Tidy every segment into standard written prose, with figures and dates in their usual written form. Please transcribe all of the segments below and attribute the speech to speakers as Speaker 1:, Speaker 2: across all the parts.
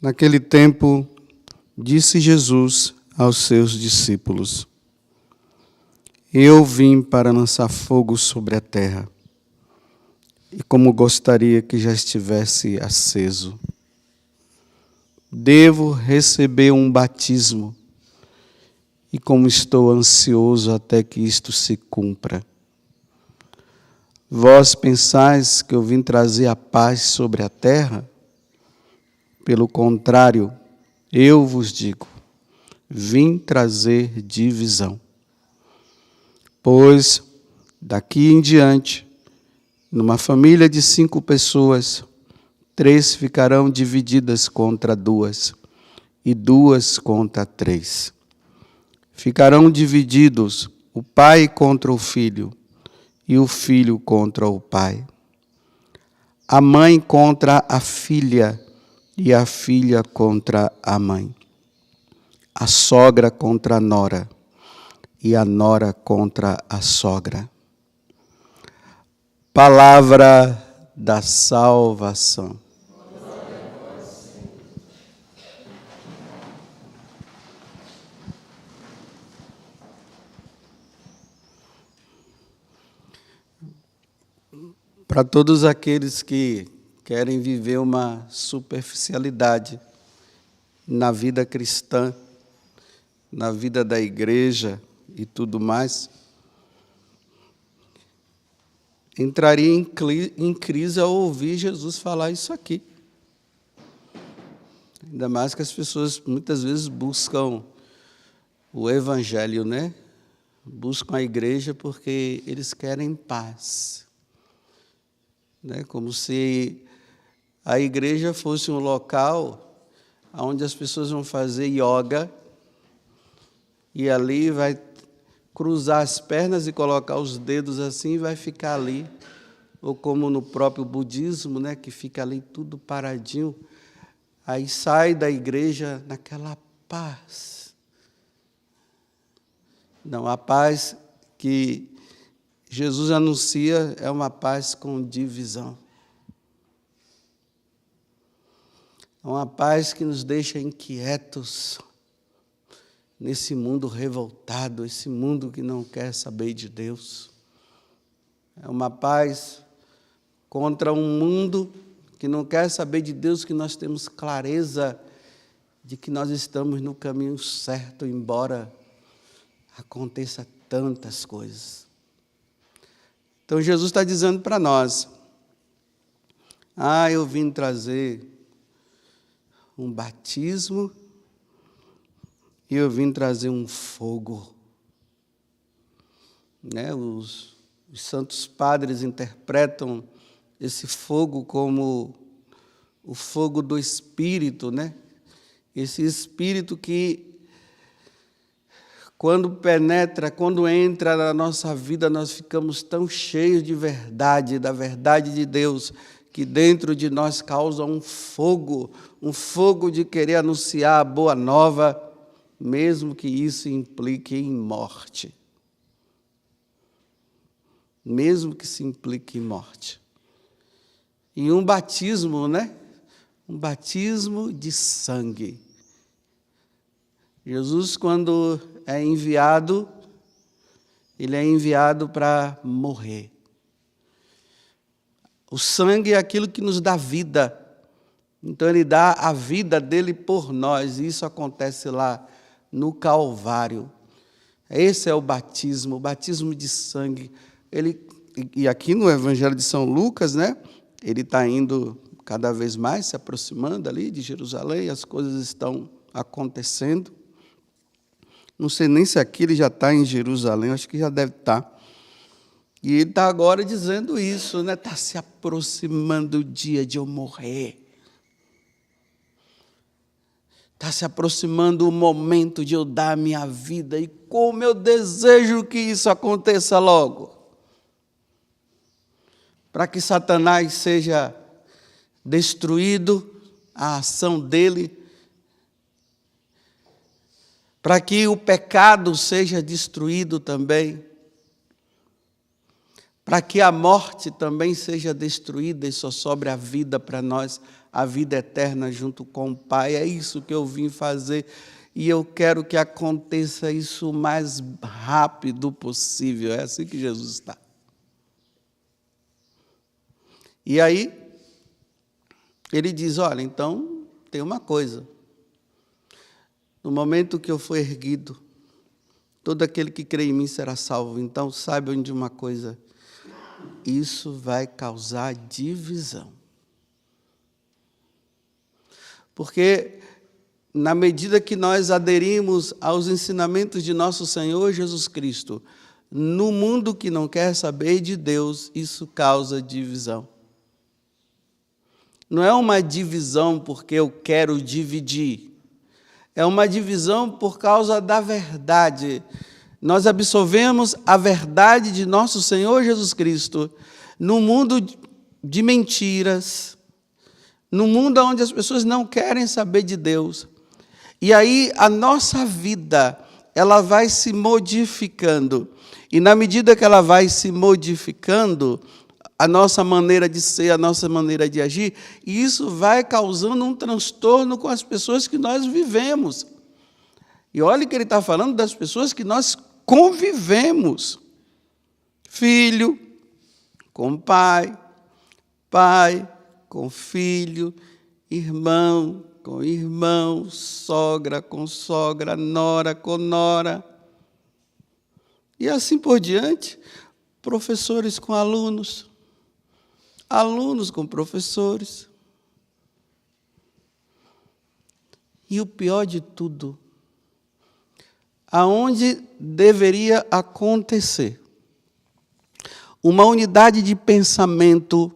Speaker 1: Naquele tempo, disse Jesus aos seus discípulos: Eu vim para lançar fogo sobre a terra, e como gostaria que já estivesse aceso. Devo receber um batismo, e como estou ansioso até que isto se cumpra. Vós pensais que eu vim trazer a paz sobre a terra? Pelo contrário, eu vos digo, vim trazer divisão. Pois, daqui em diante, numa família de 5 pessoas, 3 ficarão divididas contra 2, e 2 contra 3. Ficarão divididos o pai contra o filho, e o filho contra o pai. A mãe contra a filha, e a filha contra a mãe. A sogra contra a nora, e a nora contra a sogra. Palavra da salvação. Para todos aqueles que querem viver uma superficialidade na vida cristã, na vida da igreja e tudo mais, entraria em crise ao ouvir Jesus falar isso aqui. Ainda mais que as pessoas muitas vezes buscam o evangelho, né? Buscam a igreja porque eles querem paz. Né? Como se a igreja fosse um local onde as pessoas vão fazer yoga e ali vai cruzar as pernas e colocar os dedos assim e vai ficar ali. Ou como no próprio budismo, né, que fica ali tudo paradinho. Aí sai da igreja naquela paz. Não, a paz que Jesus anuncia é uma paz com divisão. É uma paz que nos deixa inquietos nesse mundo revoltado, esse mundo que não quer saber de Deus. É uma paz contra um mundo que não quer saber de Deus, que nós temos clareza de que nós estamos no caminho certo, embora aconteça tantas coisas. Então, Jesus está dizendo para nós, eu vim trazer um batismo e eu vim trazer um fogo. Né? Os santos padres interpretam esse fogo como o fogo do Espírito, né? Esse Espírito que, quando penetra, quando entra na nossa vida, nós ficamos tão cheios de verdade, da verdade de Deus, que dentro de nós causa um fogo de querer anunciar a boa nova, mesmo que isso implique em morte. Mesmo que se implique em morte. E um batismo, né? Um batismo de sangue. Jesus, quando é enviado, ele é enviado para morrer. O sangue é aquilo que nos dá vida. Então, ele dá a vida dele por nós. E isso acontece lá no Calvário. Esse é o batismo de sangue. E aqui no Evangelho de São Lucas, né? Ele está indo cada vez mais, se aproximando ali de Jerusalém, as coisas estão acontecendo. Não sei nem se aqui ele já está em Jerusalém, acho que já deve estar. E ele está agora dizendo isso, né? Está se aproximando o dia de eu morrer. Está se aproximando o momento de eu dar a minha vida. E como eu desejo que isso aconteça logo. Para que Satanás seja destruído, a ação dele, para que o pecado seja destruído também, para que a morte também seja destruída e só sobre a vida para nós, a vida eterna junto com o Pai. É isso que eu vim fazer e eu quero que aconteça isso o mais rápido possível. É assim que Jesus está. E aí, ele diz, olha, então tem uma coisa. No momento que eu for erguido, todo aquele que crê em mim será salvo. Então, saibam de uma coisa, isso vai causar divisão. Porque, na medida que nós aderimos aos ensinamentos de nosso Senhor Jesus Cristo, no mundo que não quer saber de Deus, isso causa divisão. Não é uma divisão porque eu quero dividir. É uma divisão por causa da verdade. Nós absorvemos a verdade de nosso Senhor Jesus Cristo no mundo de mentiras, no mundo onde as pessoas não querem saber de Deus. E aí a nossa vida, ela vai se modificando. E na medida que ela vai se modificando, a nossa maneira de ser, a nossa maneira de agir, e isso vai causando um transtorno com as pessoas que nós vivemos. E olha que ele está falando das pessoas que nós convivemos. Filho com pai, pai com filho, irmão com irmão, sogra com sogra, nora com nora. E assim por diante, professores com alunos, alunos com professores. E o pior de tudo, aonde deveria acontecer uma unidade de pensamento,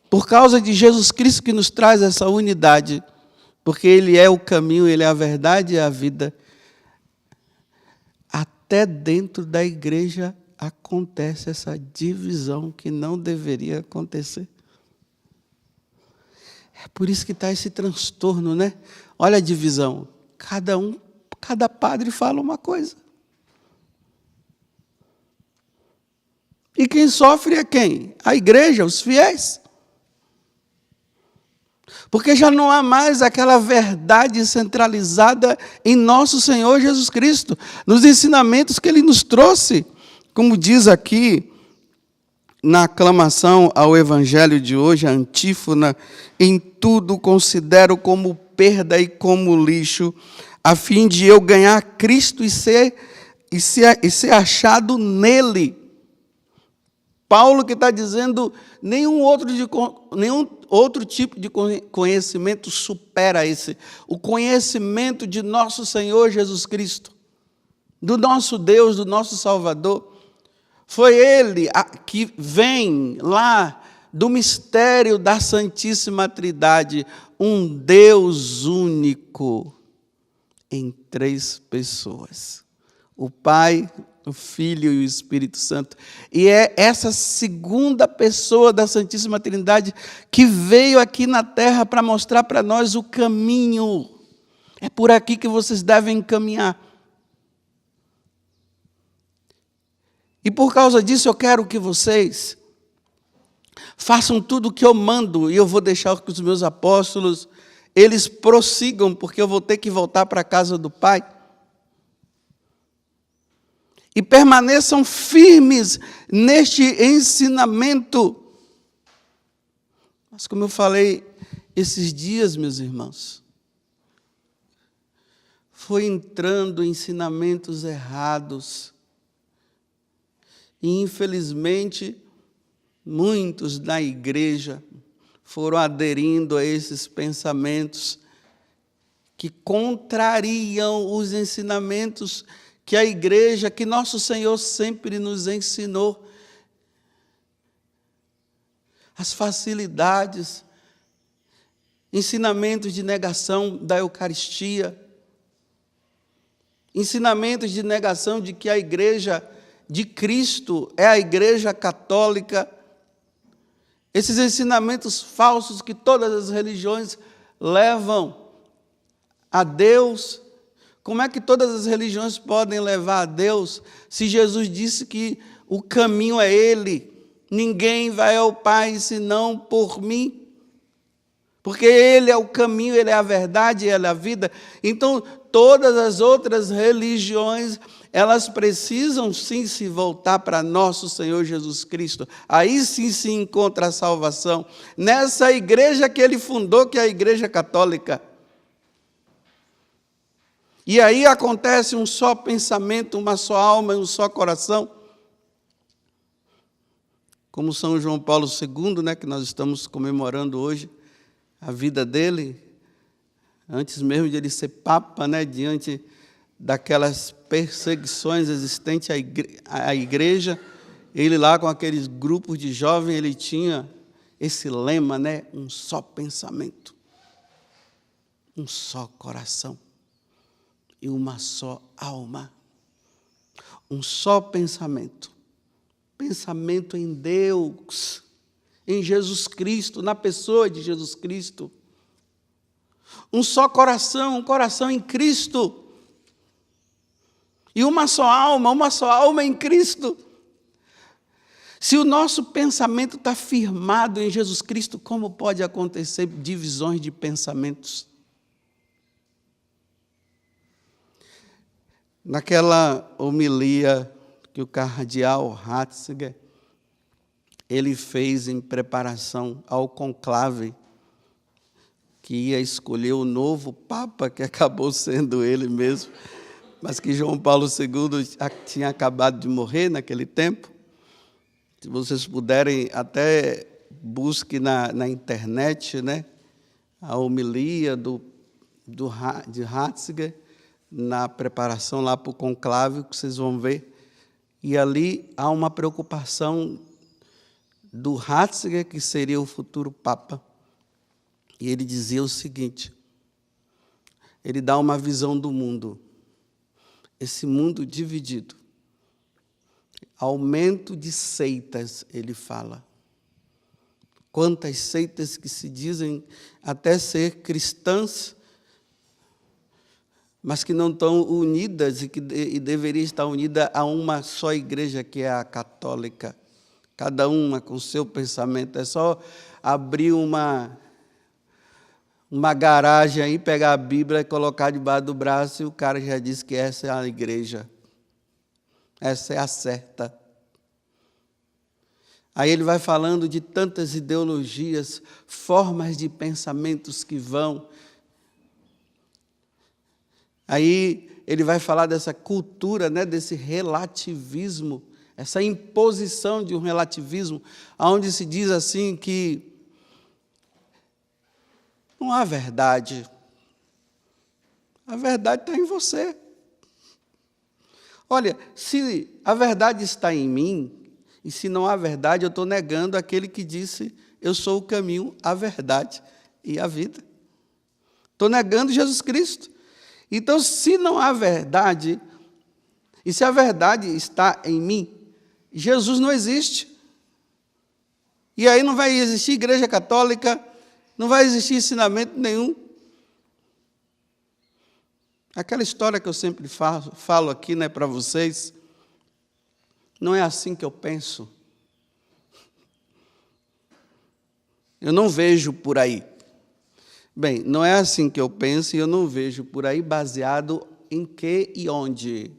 Speaker 1: por causa de Jesus Cristo que nos traz essa unidade, porque Ele é o caminho, Ele é a verdade e a vida, até dentro da igreja acontece essa divisão que não deveria acontecer. É por isso que está esse transtorno, né? Olha a divisão. Cada padre fala uma coisa. E quem sofre é quem? A igreja, os fiéis. Porque já não há mais aquela verdade centralizada em nosso Senhor Jesus Cristo, nos ensinamentos que Ele nos trouxe. Como diz aqui na aclamação ao Evangelho de hoje, a antífona, em tudo considero como perda e como lixo, a fim de eu ganhar Cristo e ser achado nele. Paulo que está dizendo, nenhum outro tipo de conhecimento supera esse. O conhecimento de nosso Senhor Jesus Cristo, do nosso Deus, do nosso Salvador. Foi Ele que vem lá do mistério da Santíssima Trindade, um Deus único em 3 pessoas. O Pai, o Filho e o Espírito Santo. E é essa segunda pessoa da Santíssima Trindade que veio aqui na terra para mostrar para nós o caminho. É por aqui que vocês devem caminhar. E por causa disso eu quero que vocês façam tudo o que eu mando, e eu vou deixar que os meus apóstolos, eles prossigam, porque eu vou ter que voltar para a casa do Pai. E permaneçam firmes neste ensinamento. Mas como eu falei esses dias, meus irmãos, foi entrando ensinamentos errados. E, infelizmente, muitos da igreja foram aderindo a esses pensamentos que contrariam os ensinamentos que a igreja, que nosso Senhor sempre nos ensinou. As facilidades, ensinamentos de negação da Eucaristia, ensinamentos de negação de que a igreja de Cristo é a igreja católica, esses ensinamentos falsos que todas as religiões levam a Deus, Como é que todas as religiões podem levar a Deus se Jesus disse que o caminho é Ele? Ninguém vai ao Pai senão por mim. Porque Ele é o caminho, Ele é a verdade, Ele é a vida. Então, todas as outras religiões, elas precisam sim se voltar para nosso Senhor Jesus Cristo. Aí sim se encontra a salvação. Nessa igreja que Ele fundou, que é a Igreja Católica. E aí acontece um só pensamento, uma só alma e um só coração. Como São João Paulo II, né, que nós estamos comemorando hoje, a vida dele, antes mesmo de ele ser Papa, né, diante daquelas perseguições existentes à igreja, ele lá com aqueles grupos de jovens, ele tinha esse lema, né, um só pensamento, um só coração e uma só alma, um só pensamento, pensamento em Deus, em Jesus Cristo, na pessoa de Jesus Cristo. Um só coração, um coração em Cristo. E uma só alma em Cristo. Se o nosso pensamento está firmado em Jesus Cristo, como pode acontecer divisões de pensamentos? Naquela homilia que o cardeal Ratzinger, ele fez em preparação ao conclave, que ia escolher o novo Papa, que acabou sendo ele mesmo, mas que João Paulo II tinha acabado de morrer naquele tempo. Se vocês puderem, até busque na internet, né, a homilia de Ratzinger, na preparação lá para o conclave, que vocês vão ver. E ali há uma preocupação do Ratzinger, que seria o futuro Papa. E ele dizia o seguinte, ele dá uma visão do mundo, esse mundo dividido, aumento de seitas, ele fala. Quantas seitas que se dizem até ser cristãs, mas que não estão unidas e deveriam estar unidas a uma só igreja, que é a católica. Cada uma com seu pensamento. É só abrir uma garagem aí, pegar a Bíblia e colocar debaixo do braço, e o cara já disse que essa é a igreja. Essa é a certa. Aí ele vai falando de tantas ideologias, formas de pensamentos que vão. Aí ele vai falar dessa cultura, né, desse relativismo, essa imposição de um relativismo, onde se diz assim que não há verdade. A verdade está em você. Olha, se a verdade está em mim, e se não há verdade, eu estou negando aquele que disse, eu sou o caminho, a verdade e a vida. Estou negando Jesus Cristo. Então, se não há verdade, e se a verdade está em mim, Jesus não existe. E aí não vai existir igreja católica, não vai existir ensinamento nenhum. Aquela história que eu sempre falo aqui, né, para vocês, não é assim que eu penso. Eu não vejo por aí. Bem, não é assim que eu penso e eu não vejo por aí, baseado em que e onde.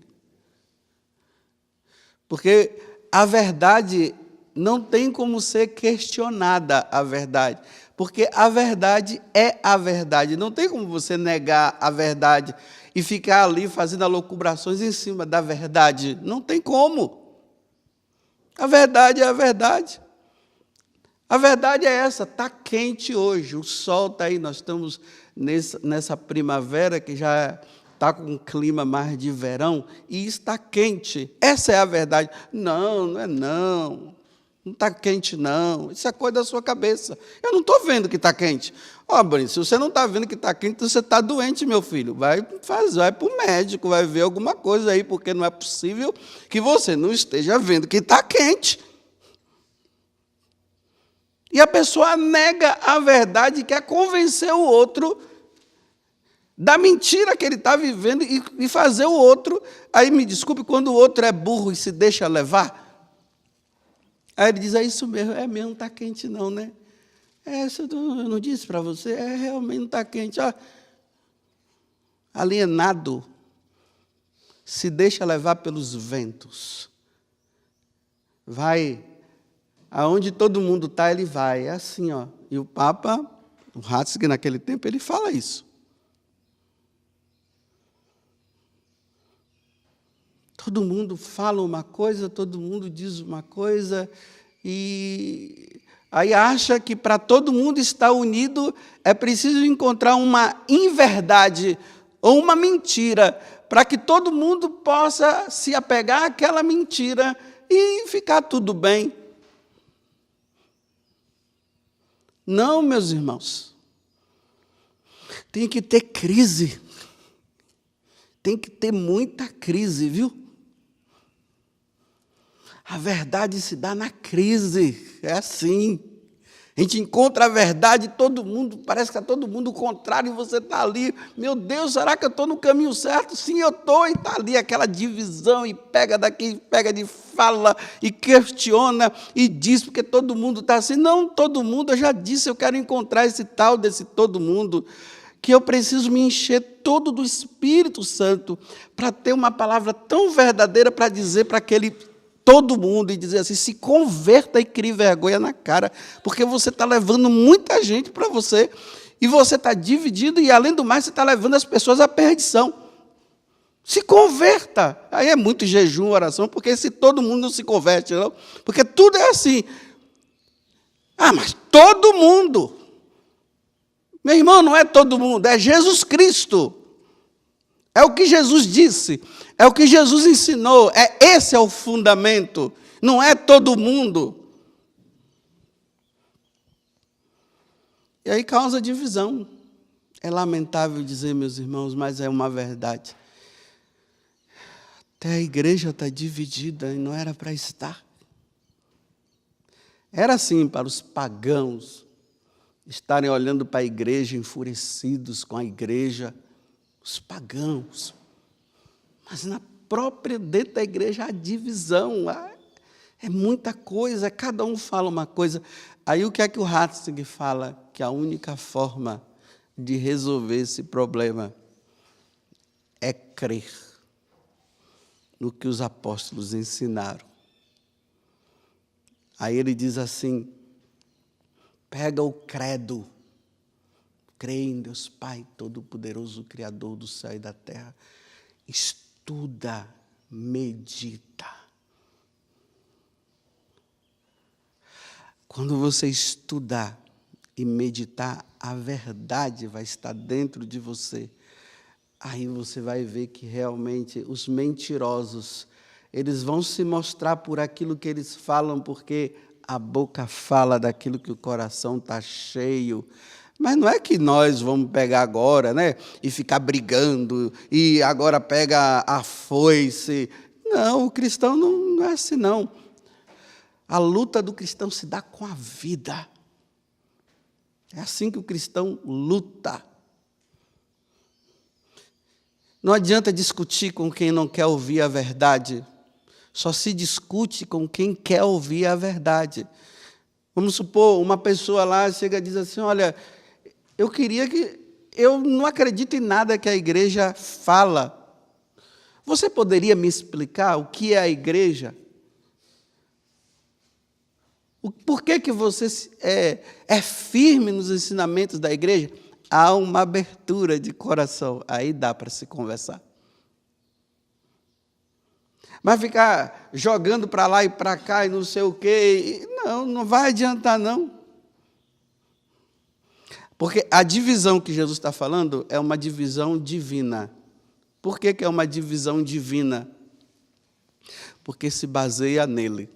Speaker 1: Porque a verdade não tem como ser questionada, a verdade. Porque a verdade é a verdade. Não tem como você negar a verdade e ficar ali fazendo alocubrações em cima da verdade. Não tem como. A verdade é a verdade. A verdade é essa, está quente hoje, o sol está aí, nós estamos nessa primavera que já está com um clima mais de verão, e está quente, essa é a verdade. Não, não é não está quente não, isso é coisa da sua cabeça, eu não estou vendo que está quente. Ó, Bruno, se você não está vendo que está quente, você está doente, meu filho, vai para o médico, vai ver alguma coisa aí, porque não é possível que você não esteja vendo que está quente. E a pessoa nega a verdade e quer convencer o outro da mentira que ele está vivendo e fazer o outro, aí me desculpe, quando o outro é burro e se deixa levar, aí ele diz, é isso mesmo, não está quente não, né? Eu não disse para você, realmente não está quente. Ó, alienado, se deixa levar pelos ventos. Vai, aonde todo mundo está, ele vai. É assim, ó. E o Papa, o Ratzinger, naquele tempo, ele fala isso. Todo mundo fala uma coisa, todo mundo diz uma coisa, e aí acha que para todo mundo estar unido é preciso encontrar uma inverdade ou uma mentira, para que todo mundo possa se apegar àquela mentira e ficar tudo bem. Não, meus irmãos. Tem que ter crise. Tem que ter muita crise, viu? A verdade se dá na crise, é assim. A gente encontra a verdade, todo mundo, parece que está todo mundo contrário, e você está ali, meu Deus, será que eu estou no caminho certo? Sim, eu estou, e está ali aquela divisão, e pega daqui, pega de fala, e questiona, e diz, porque todo mundo está assim. Não, todo mundo, eu já disse, eu quero encontrar esse tal desse todo mundo, que eu preciso me encher todo do Espírito Santo, para ter uma palavra tão verdadeira para dizer para aquele todo mundo, e dizer assim, se converta e crie vergonha na cara, porque você está levando muita gente para você, e você está dividido, e além do mais, você está levando as pessoas à perdição. Se converta. Aí é muito jejum, oração, porque se todo mundo não se converte, não, porque tudo é assim. Mas todo mundo. Meu irmão, não é todo mundo, é Jesus Cristo. É o que Jesus disse, é o que Jesus ensinou, esse é o fundamento, não é todo mundo. E aí causa divisão. É lamentável dizer, meus irmãos, mas é uma verdade. Até a igreja está dividida e não era para estar. Era assim para os pagãos estarem olhando para a igreja, enfurecidos com a igreja, os pagãos. Mas na própria, dentro da igreja, há divisão. É muita coisa, cada um fala uma coisa. Aí o que é que o Ratzinger fala? Que a única forma de resolver esse problema é crer no que os apóstolos ensinaram. Aí ele diz assim, pega o credo, crê em Deus Pai Todo-Poderoso, Criador do céu e da terra, estuda, medita. Quando você estudar e meditar, a verdade vai estar dentro de você. Aí você vai ver que realmente os mentirosos, eles vão se mostrar por aquilo que eles falam, porque a boca fala daquilo que o coração está cheio. Mas não é que nós vamos pegar agora, né, e ficar brigando, e agora pega a foice. Não, o cristão não é assim, não. A luta do cristão se dá com a vida. É assim que o cristão luta. Não adianta discutir com quem não quer ouvir a verdade. Só se discute com quem quer ouvir a verdade. Vamos supor, uma pessoa lá chega e diz assim, olha, eu não acredito em nada que a igreja fala. Você poderia me explicar o que é a igreja? Por que você é firme nos ensinamentos da igreja? Há uma abertura de coração, aí dá para se conversar. Mas ficar jogando para lá e para cá e não sei o quê, não vai adiantar, não. Porque a divisão que Jesus está falando é uma divisão divina. Por que é uma divisão divina? Porque se baseia nele.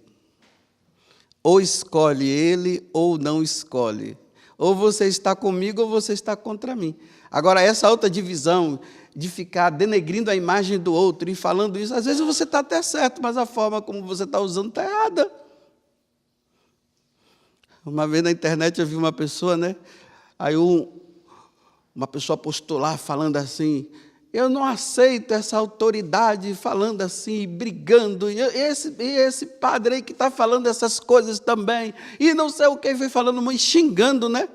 Speaker 1: Ou escolhe ele, ou não escolhe. Ou você está comigo, ou você está contra mim. Agora, essa outra divisão de ficar denegrindo a imagem do outro e falando isso, às vezes você está até certo, mas a forma como você está usando está errada. Uma vez na internet eu vi uma pessoa, né? Aí uma pessoa apostolar falando assim, eu não aceito essa autoridade falando assim, brigando, e esse padre aí que está falando essas coisas também, e não sei o que, foi falando, mas xingando, né?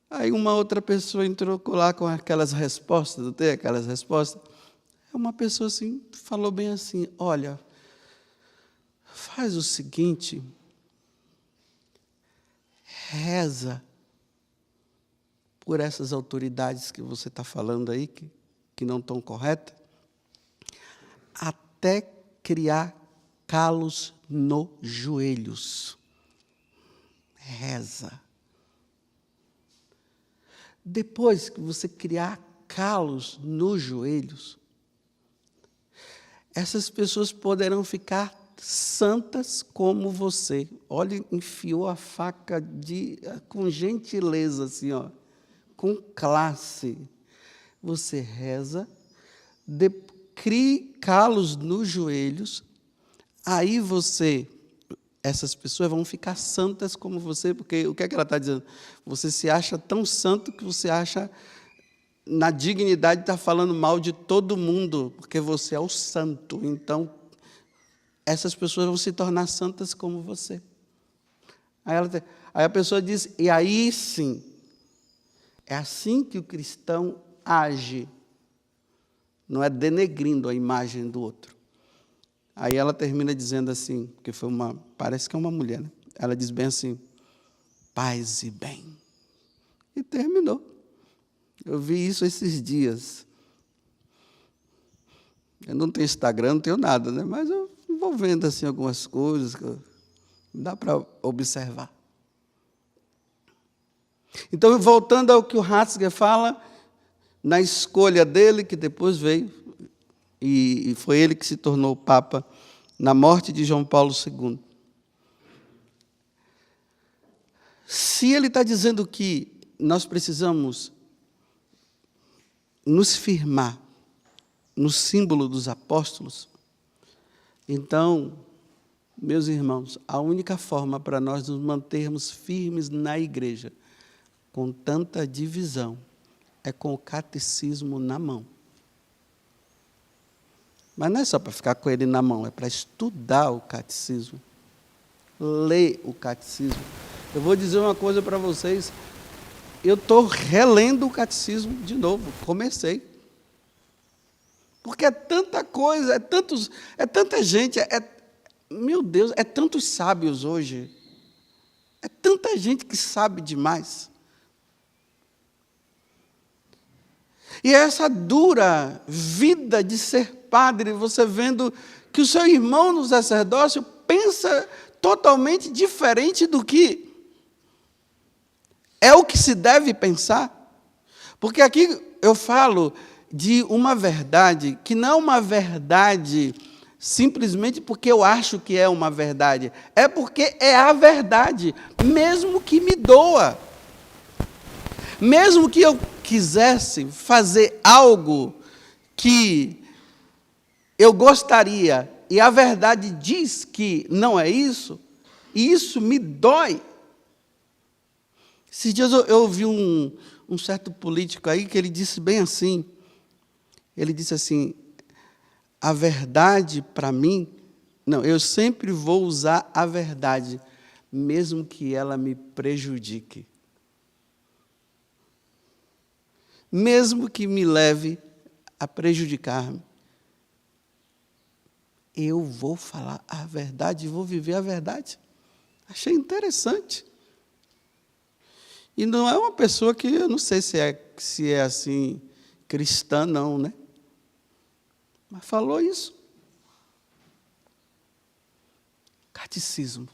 Speaker 1: Aí uma outra pessoa entrou lá com aquelas respostas, não tem aquelas respostas? Uma pessoa assim, falou bem assim, olha, faz o seguinte, reza por essas autoridades que você está falando aí, que não estão corretas, até criar calos nos joelhos. Reza. Depois que você criar calos nos joelhos, essas pessoas poderão ficar santas como você. Olha, enfiou a faca com gentileza, assim, ó, com classe. Você reza, crie calos nos joelhos, aí essas pessoas vão ficar santas como você, porque o que é que ela está dizendo? Você se acha tão santo que você acha na dignidade de estar falando mal de todo mundo, porque você é o santo. Então, essas pessoas vão se tornar santas como você. Aí a pessoa diz, e aí sim, é assim que o cristão age, não é denegrindo a imagem do outro. Aí ela termina dizendo assim, porque parece que é uma mulher, né? Ela diz bem assim, paz e bem. E terminou. Eu vi isso esses dias. Eu não tenho Instagram, não tenho nada, né? Mas eu vou vendo assim algumas coisas que dá para observar. Então, voltando ao que o Ratzinger fala, na escolha dele, que depois veio, e foi ele que se tornou Papa na morte de João Paulo II. Se ele está dizendo que nós precisamos nos firmar no símbolo dos apóstolos, então, meus irmãos, a única forma para nós nos mantermos firmes na igreja, com tanta divisão, é com o catecismo na mão. Mas não é só para ficar com ele na mão, é para estudar o catecismo, ler o catecismo. Eu vou dizer uma coisa para vocês, eu estou relendo o catecismo de novo, comecei. Porque é tanta coisa, é tanta gente, meu Deus, é tantos sábios hoje, é tanta gente que sabe demais. E essa dura vida de ser padre, você vendo que o seu irmão no sacerdócio pensa totalmente diferente do que é o que se deve pensar. Porque aqui eu falo de uma verdade que não é uma verdade simplesmente porque eu acho que é uma verdade, é porque é a verdade, mesmo que me doa. Mesmo que eu quisesse fazer algo que eu gostaria, e a verdade diz que não é isso, e isso me dói. Esses dias eu ouvi um certo político aí que ele disse bem assim, ele disse assim, a verdade para mim, não, eu sempre vou usar a verdade, mesmo que ela me prejudique. Mesmo que me leve a prejudicar-me, eu vou falar a verdade e vou viver a verdade. Achei interessante. E não é uma pessoa que, eu não sei se é assim, cristã, não, né? Mas falou isso. Catecismo.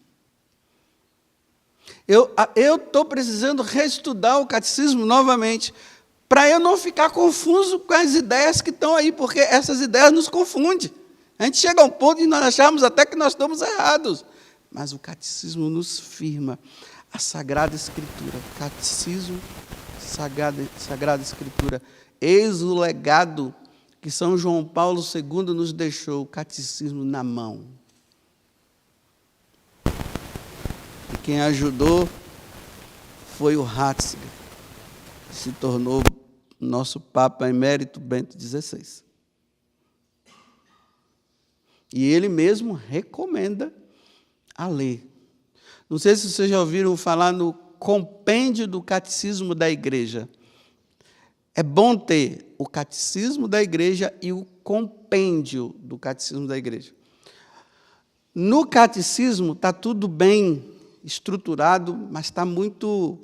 Speaker 1: Eu estou precisando reestudar o catecismo novamente, para eu não ficar confuso com as ideias que estão aí, porque essas ideias nos confundem. A gente chega a um ponto de nós acharmos até que nós estamos errados. Mas o catecismo nos firma. A Sagrada Escritura, catecismo, Sagrada Escritura. Eis o legado que São João Paulo II nos deixou, o catecismo na mão. E quem ajudou foi o Ratzinger. se tornou nosso Papa Emérito Bento XVI. E ele mesmo recomenda a ler. Não sei se vocês já ouviram falar no compêndio do Catecismo da Igreja. É bom ter o Catecismo da Igreja e o compêndio do Catecismo da Igreja. No Catecismo está tudo bem estruturado, mas está muito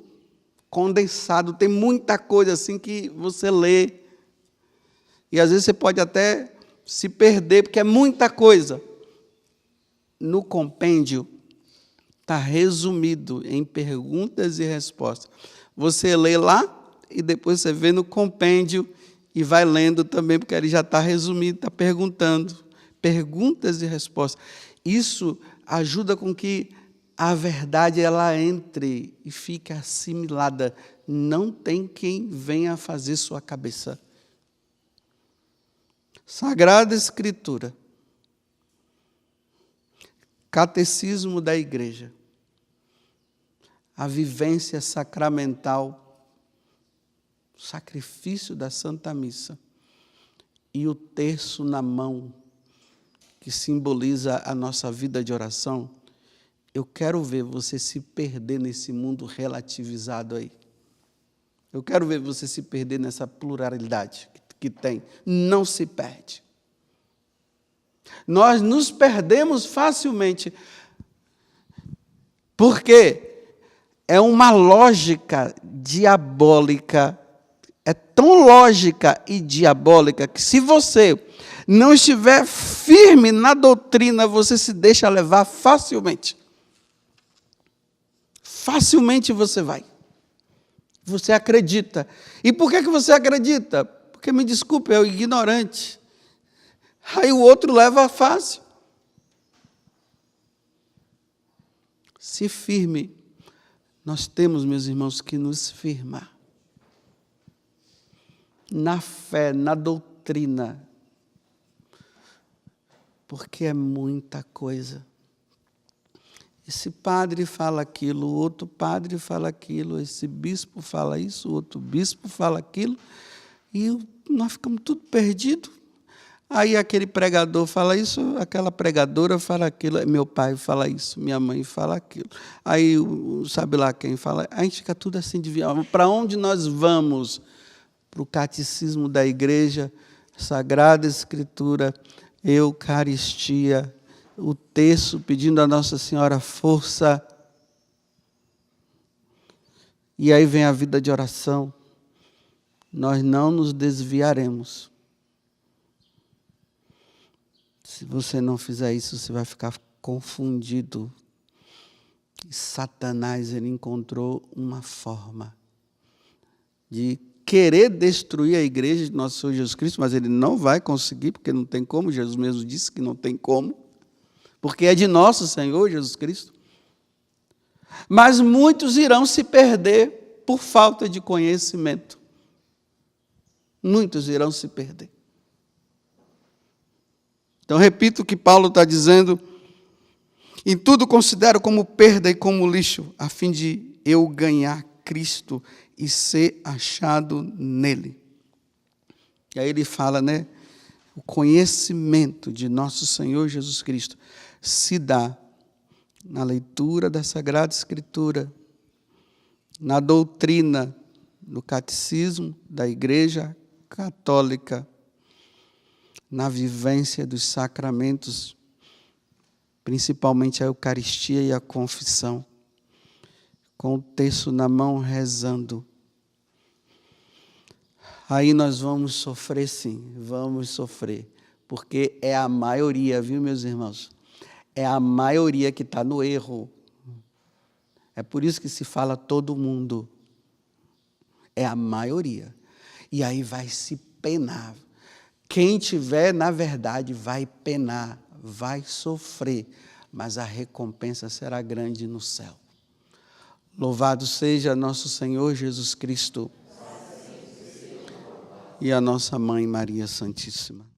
Speaker 1: condensado, tem muita coisa assim que você lê. E às vezes você pode até se perder, porque é muita coisa. No compêndio está resumido em perguntas e respostas. Você lê lá e depois você vê no compêndio e vai lendo também, porque ele já está resumido, está perguntando. Perguntas e respostas. Isso ajuda com que a verdade ela entre e fique assimilada. Não tem quem venha fazer sua cabeça. Sagrada Escritura. Catecismo da Igreja. A vivência sacramental, o sacrifício da Santa Missa e o terço na mão, que simboliza a nossa vida de oração. Eu quero ver você se perder nesse mundo relativizado aí. Eu quero ver você se perder nessa pluralidade que tem. Não se perde. Nós nos perdemos facilmente. Porque é uma lógica diabólica. É tão lógica e diabólica que se você não estiver firme na doutrina, você se deixa levar facilmente. Facilmente você vai. Você acredita. E por que você acredita? Porque, me desculpe, é o ignorante. Aí o outro leva fácil. Se firme. Nós temos, meus irmãos, que nos firmar. Na fé, na doutrina. Porque é muita coisa. Esse padre fala aquilo, o outro padre fala aquilo, esse bispo fala isso, o outro bispo fala aquilo, e nós ficamos tudo perdidos. Aí aquele pregador fala isso, aquela pregadora fala aquilo, meu pai fala isso, minha mãe fala aquilo. Aí sabe lá quem fala, a gente fica tudo assim, para onde nós vamos? Para o catecismo da igreja, Sagrada Escritura, Eucaristia, o terço pedindo a Nossa Senhora força. E aí vem a vida de oração. Nós não nos desviaremos. Se você não fizer isso, você vai ficar confundido. E Satanás, ele encontrou uma forma de querer destruir a igreja de nosso Senhor Jesus Cristo, mas ele não vai conseguir, porque não tem como. Jesus mesmo disse que não tem como. Porque é de nosso Senhor Jesus Cristo. Mas muitos irão se perder por falta de conhecimento. Muitos irão se perder. Então, repito o que Paulo está dizendo. Em tudo considero como perda e como lixo, a fim de eu ganhar Cristo e ser achado nele. E aí ele fala, né? O conhecimento de nosso Senhor Jesus Cristo se dá na leitura da Sagrada Escritura, na doutrina, no catecismo da Igreja Católica, na vivência dos sacramentos, principalmente a Eucaristia e a confissão, com o terço na mão rezando. Aí nós vamos sofrer sim, vamos sofrer, porque é a maioria, viu, meus irmãos? É a maioria que está no erro. É por isso que se fala todo mundo. É a maioria. E aí vai se penar. Quem tiver na verdade vai penar, vai sofrer, mas a recompensa será grande no céu. Louvado seja nosso Senhor Jesus Cristo e a nossa Mãe Maria Santíssima.